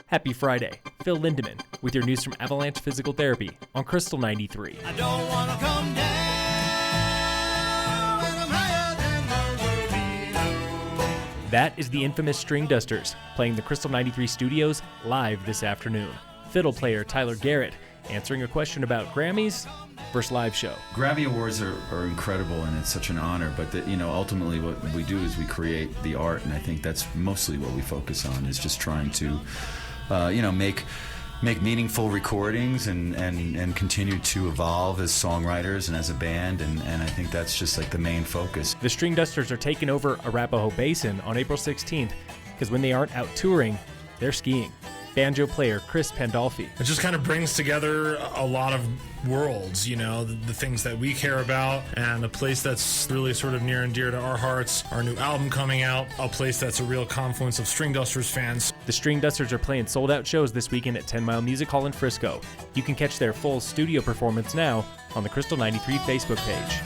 Happy Friday. Phil Lindemann with your news from Avalanche Physical Therapy on Krystal 93. I don't want to come down when I'm higher than the below. That is the infamous Stringdusters playing the Krystal 93 studios live this afternoon. Fiddle player Tyler Garrett answering a question about Grammys versus live show. Grammy Awards are incredible, and it's such an honor, but ultimately what we do is we create the art, and I think that's mostly what we focus on, is just trying to make meaningful recordings and continue to evolve as songwriters and as a band, and I think that's just like the main focus. The Stringdusters are taking over Arapahoe Basin on April 16th because when they aren't out touring, they're skiing. Banjo player Chris Pandolfi. It just kind of brings together a lot of worlds, the things that we care about, and a place that's really sort of near and dear to our hearts. Our new album coming out, a place that's a real confluence of Stringdusters fans. The Stringdusters are playing sold-out shows this weekend at 10 Mile Music Hall in Frisco. You can catch their full studio performance now on the Krystal 93 Facebook page.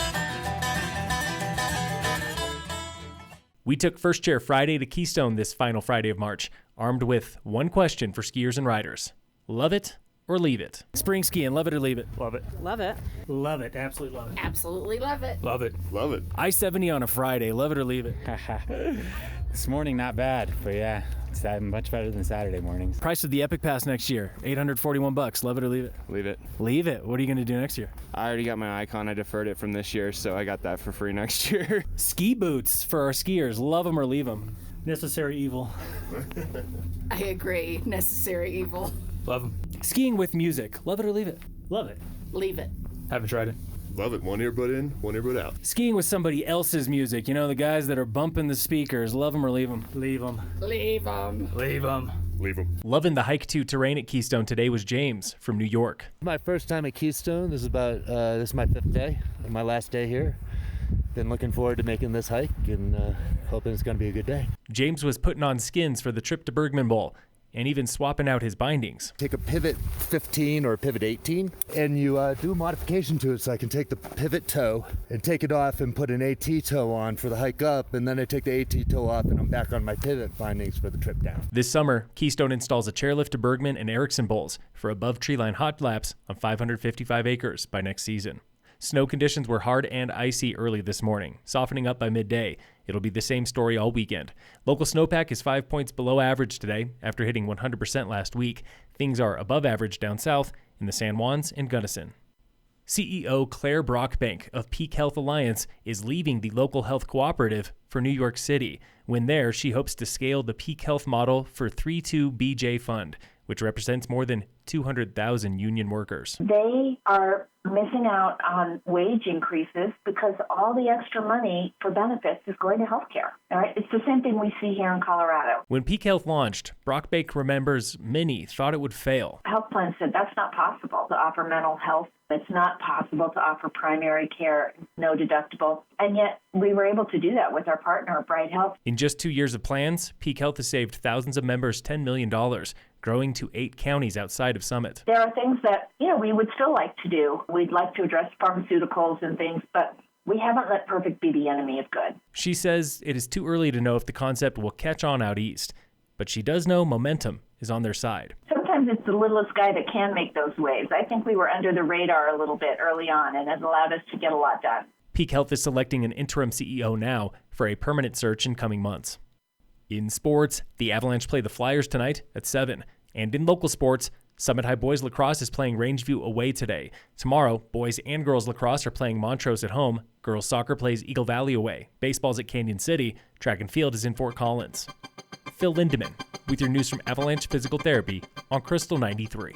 We took First Chair Friday to Keystone this final Friday of March, armed with one question for skiers and riders. Love it or leave it? Spring skiing, love it or leave it? Love it. Love it. Love it. Absolutely love it. Absolutely love it. Love it. Love it. I-70 on a Friday, love it or leave it? This morning, not bad, but yeah, it's much better than Saturday mornings. Price of the Epic Pass next year, $841. Love it or leave it? Leave it. Leave it. What are you going to do next year? I already got my Icon. I deferred it from this year, so I got that for free next year. Ski boots for our skiers, love them or leave them? Necessary evil. I agree. Necessary evil. Love them. Skiing with music, love it or leave it? Love it. Leave it. Haven't tried it. Love it. One earbud in, one earbud out. Skiing with somebody else's music, the guys that are bumping the speakers, love them or leave them? Leave them. Leave them. Leave them. Leave them. Loving the hike to terrain at Keystone today was James from New York. My first time at Keystone. This is my fifth day, my last day here. Been looking forward to making this hike and hoping it's going to be a good day. James was putting on skins for the trip to Bergman Bowl and even swapping out his bindings. Take a pivot 15 or a pivot 18 and you do a modification to it, so I can take the pivot toe and take it off and put an AT toe on for the hike up, and then I take the AT toe off and I'm back on my pivot bindings for the trip down. This summer, Keystone installs a chairlift to Bergman and Erickson Bowls for above treeline hot laps on 555 acres by next season. Snow conditions were hard and icy early this morning, softening up by midday. It'll be the same story all weekend. Local snowpack is 5 points below average today after hitting 100% last week. Things are above average down south in the San Juans and Gunnison. CEO Claire Brockbank of Peak Health Alliance is leaving the local health cooperative for New York City. When there, she hopes to scale the Peak Health model for 32BJ Fund, which represents more than 200,000 union workers. They are missing out on wage increases because all the extra money for benefits is going to healthcare. All right, it's the same thing we see here in Colorado. When Peak Health launched, Brockbank remembers many thought it would fail. Health plans said that's not possible to offer mental health. It's not possible to offer primary care, no deductible. And yet we were able to do that with our partner, Bright Health. In just 2 years of plans, Peak Health has saved thousands of members $10 million, growing to 8 counties outside of Summit. There are things that, we would still like to do. We'd like to address pharmaceuticals and things, but we haven't let perfect be the enemy of good. She says it is too early to know if the concept will catch on out east, but she does know momentum is on their side. Sometimes it's the littlest guy that can make those waves. I think we were under the radar a little bit early on, and it allowed us to get a lot done. Peak Health is selecting an interim CEO now for a permanent search in coming months. In sports, the Avalanche play the Flyers tonight at 7. And in local sports, Summit High Boys Lacrosse is playing Rangeview away today. Tomorrow, boys and girls lacrosse are playing Montrose at home. Girls soccer plays Eagle Valley away. Baseball's at Canyon City. Track and field is in Fort Collins. Phil Lindemann with your news from Avalanche Physical Therapy on Krystal 93.